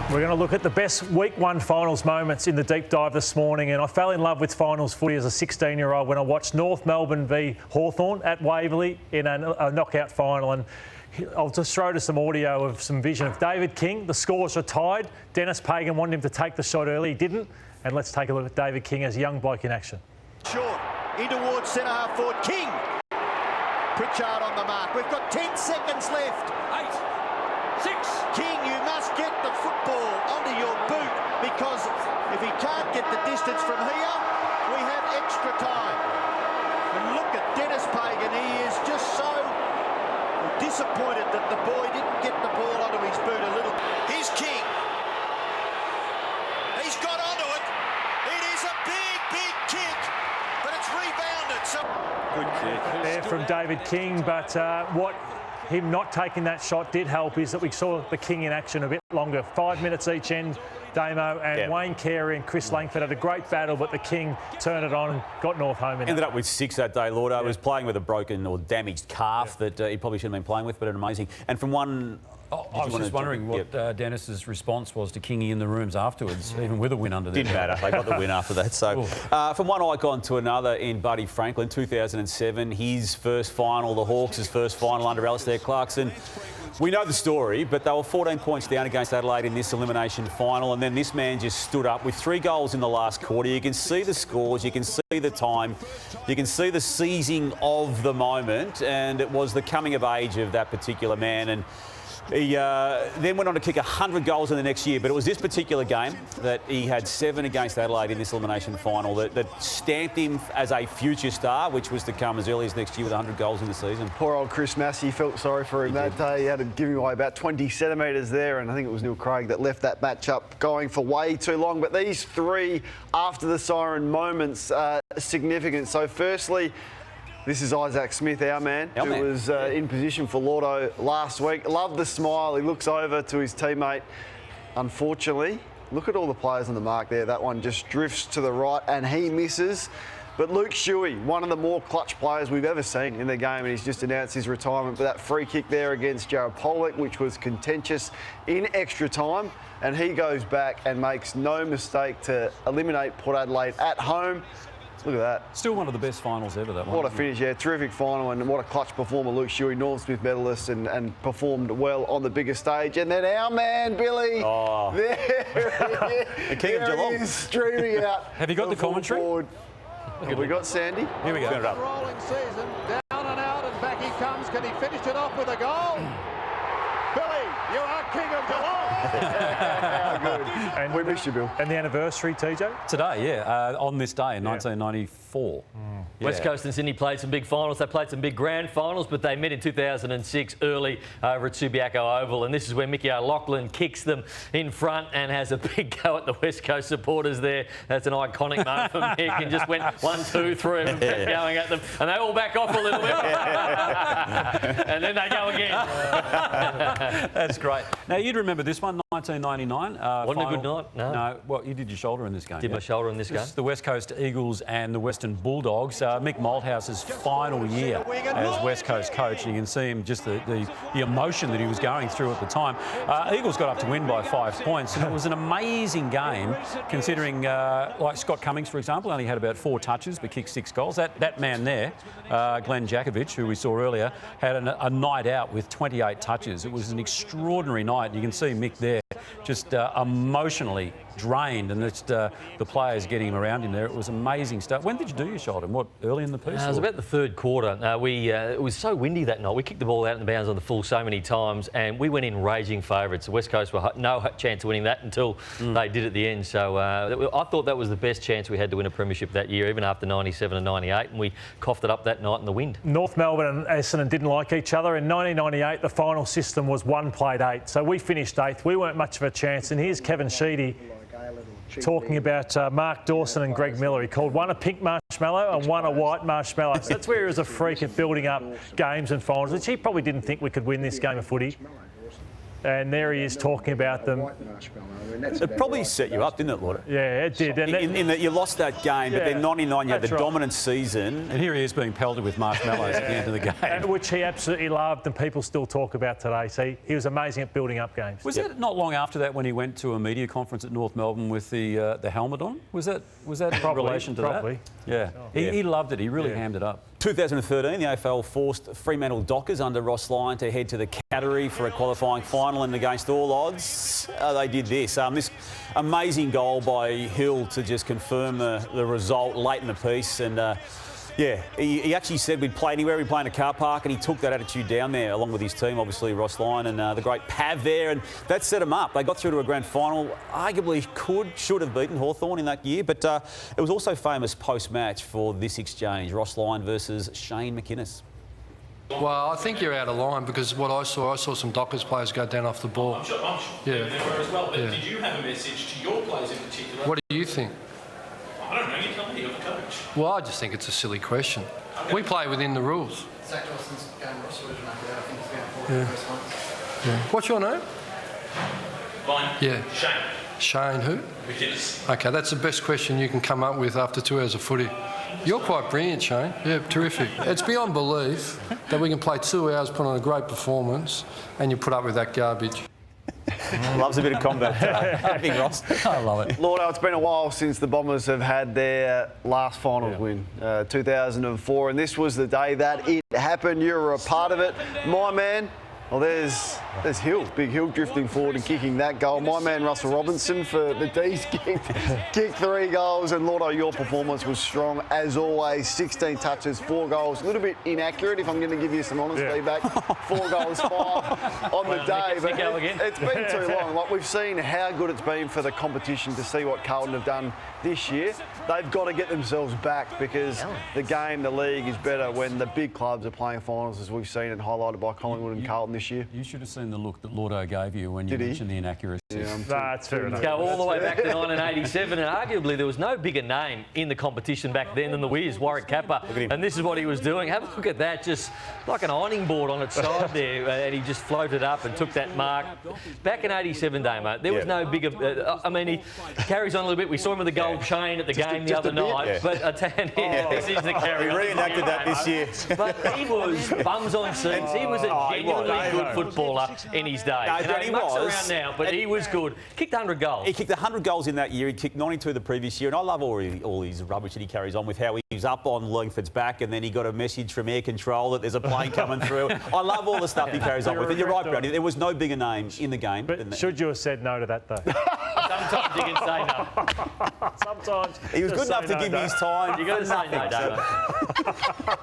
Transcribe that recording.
We're going to look at the best Week 1 finals moments in the deep dive this morning, and I fell in love with finals footy as a 16-year-old when I watched North Melbourne v Hawthorn at Waverley in a knockout final. And I'll just throw to some audio of some vision of David King. The scores are tied. Dennis Pagan wanted him to take the shot early. He didn't. And let's take a look at David King as a young bloke in action. Short, in towards centre half forward. King. Pritchard on the mark. We've got 10 seconds left. 8, 6. King, you must get the football onto your boot, because if he can't get the distance from here, we have extra time. And look at Dennis Pagan. He is just so disappointed that the boy didn't get the ball onto his boot a little. Here's King. He's got onto it. It is a big, big kick, but it's rebounded. So good kick there from David King, but what him not taking that shot did help is that we saw the King in action a bit longer. 5 minutes each end, Damo, and Wayne Carey and Chris Langford had a great battle, but the King turned it on and got North home. Ended up with 6 that day, Llordo. Was playing with a broken or damaged calf that he probably shouldn't have been playing with, but an amazing. And from one... I was just wondering what Dennis's response was to Kingy in the rooms afterwards, even with a win under there. Didn't matter. They got the win after that. So from one icon to another in Buddy Franklin, 2007, his first final, the Hawks' first final under Alistair Clarkson. We know the story, but they were 14 points down against Adelaide in this elimination final, and then this man just stood up with 3 goals in the last quarter. You can see the scores, you can see the time, you can see the seizing of the moment, and it was the coming of age of that particular man. And he then went on to kick 100 goals in the next year, but it was this particular game that he had 7 against Adelaide in this elimination final that stamped him as a future star, which was to come as early as next year with 100 goals in the season. Poor old Chris Massey felt sorry for him that day. He had to give him away about 20 centimetres there, and I think it was Neil Craig that left that match up going for way too long. But these 3 after the siren moments are significant. So firstly, this is Isaac Smith, our man, who was in position for Llordo last week. Loved the smile. He looks over to his teammate. Unfortunately, look at all the players on the mark there. That one just drifts to the right and he misses. But Luke Shuey, one of the more clutch players we've ever seen in the game, and he's just announced his retirement. But that free kick there against Jared Pollock, which was contentious in extra time, and he goes back and makes no mistake to eliminate Port Adelaide at home. Look at that. Still one of the best finals ever, that one. What a finish, yeah. Terrific final, and what a clutch performer Luke Shuey, Norm Smith medalist, and performed well on the bigger stage. And then our man, Billy. Oh. There the king of Geelong. he is, streaming out. Have you got the commentary? Have we got Sandy? Here we go. Rolling season, down and out, and back he comes. Can he finish it off with a goal? Billy, you are king of Geelong. Good. And we miss you, Bill. And the anniversary, TJ? Today, on this day in 1994. West Coast and Sydney played some big finals. They played some big grand finals, but they met in 2006 early over at Subiaco Oval. And this is where Lachlan kicks them in front and has a big go at the West Coast supporters there. That's an iconic moment for Mick, and just went 1, 2 through and kept going at them. And they all back off a little bit. And then they go again. That's great. Now, you'd remember this one, 1999. Wasn't a good night? No. Well, you did your shoulder in this game. Did my shoulder in this game. This is the West Coast Eagles and the Western Bulldogs. Mick Malthouse's final year as West Coast coach. And you can see him, just the emotion that he was going through at the time. Eagles got up to win by 5 points. And it was an amazing game, considering, like Scott Cummings, for example, only had about 4 touches but kicked 6 goals. That man there, Glenn Jakovic, who we saw earlier, had a night out with 28 touches. It was an extraordinary night. You can see Mick there just emotionally drained, and it's the players getting him around him there. It was amazing stuff. When did you do your shoulder? What, early in the piece? It was about the 3rd quarter. It was so windy that night. We kicked the ball out in the bounds on the full so many times, and we went in raging favourites. The West Coast were no chance of winning that until they did at the end. So I thought that was the best chance we had to win a premiership that year, even after 97 and 98, and we coughed it up that night in the wind. North Melbourne and Essendon didn't like each other. In 1998, the final system was 1 played 8. So we finished 8th. We weren't much of a chance. And here's Kevin Sheedy talking about Mark Dawson and Greg Miller. He called one a pink marshmallow and one a white marshmallow. So that's where he was a freak at building up games and finals, which he probably didn't think we could win this game of footy. And there he is talking about them. It probably set you up, didn't it, Llordo? Yeah, it did. And In that you lost that game, but then 99, you had the That's right. dominant season. And here he is being pelted with marshmallows at the end of the game. which he absolutely loved and people still talk about today. So he was amazing at building up games. Was it not long after that when he went to a media conference at North Melbourne with the helmet on? Was that in relation to probably. that? Yeah. He loved it. He really hammed it up. 2013, the AFL forced Fremantle Dockers under Ross Lyon to head to the Cattery for a qualifying final, and against all odds, they did this. This amazing goal by Hill to just confirm the result late in the piece. And he actually said we'd play anywhere, we'd play in a car park, and he took that attitude down there along with his team, obviously Ross Lyon and the great Pav there, and that set them up. They got through to a grand final, arguably should have beaten Hawthorn in that year, but it was also famous post-match for this exchange, Ross Lyon versus Shane McInnes. Well, I think you're out of line because what I saw some Dockers players go down off the ball. I'm sure Yeah. they were as well, but Yeah. did you have a message to your players in particular? What do you think? I don't know, you tell me, you're the coach. Well, I just think it's a silly question. We play within the rules. Zach Dawson's game, Ross would have knocked it out. I think he's been for the first month. Yeah. What's your name? Mine? Yeah. Shane. Shane who? McInnes. Okay, that's the best question you can come up with after 2 hours of footy. You're quite brilliant, Shane. Yeah, terrific. It's beyond belief that we can play 2 hours, put on a great performance, and you put up with that garbage. Loves a bit of combat. Big Ross. I love it. Llordo, it's been a while since the Bombers have had their last finals win, 2004, and this was the day that it happened. You were a part of it. My man, well, there's Hill, big Hill drifting forward and kicking that goal. My man Russell Robinson for the D's kicked 3 goals, and Llordo, your performance was strong as always. 16 touches, 4 goals. A little bit inaccurate if I'm going to give you some honest feedback. 4 goals, 5 on the day, but it's been too long. Like, we've seen how good it's been for the competition to see what Carlton have done this year. They've got to get themselves back because the game, the league is better when the big clubs are playing finals, as we've seen and highlighted by Collingwood and Carlton this year. You should have seen the look that Llordo gave you when you mentioned the inaccuracies. Yeah, That's fair enough. Go all the way back to 1987, and arguably there was no bigger name in the competition back then than the Wiz, Warwick Kappa. And this is what he was doing. Have a look at that, just like an ironing board on its side there, and he just floated up and took that mark. Back in 87, Damo, there was no bigger... I mean, he carries on a little bit. We saw him with the gold chain at the game the other night. But this is the carry on. He reenacted that this year. But he was bums on seats. He was a genuinely good footballer in his day. He mucks was around now, but he was good. Kicked 100 goals. He kicked 100 goals in that year. He kicked 92 the previous year. And I love all his rubbish that he carries on with, how he was up on Langford's back and then he got a message from air control that there's a plane coming through. I love all the stuff he carries on with. And you're right, Brownie. There was no bigger name in the game. But should you have said no to that, though? Sometimes you can say no. Sometimes. He was good enough to give me his time. You got to say no, Damo.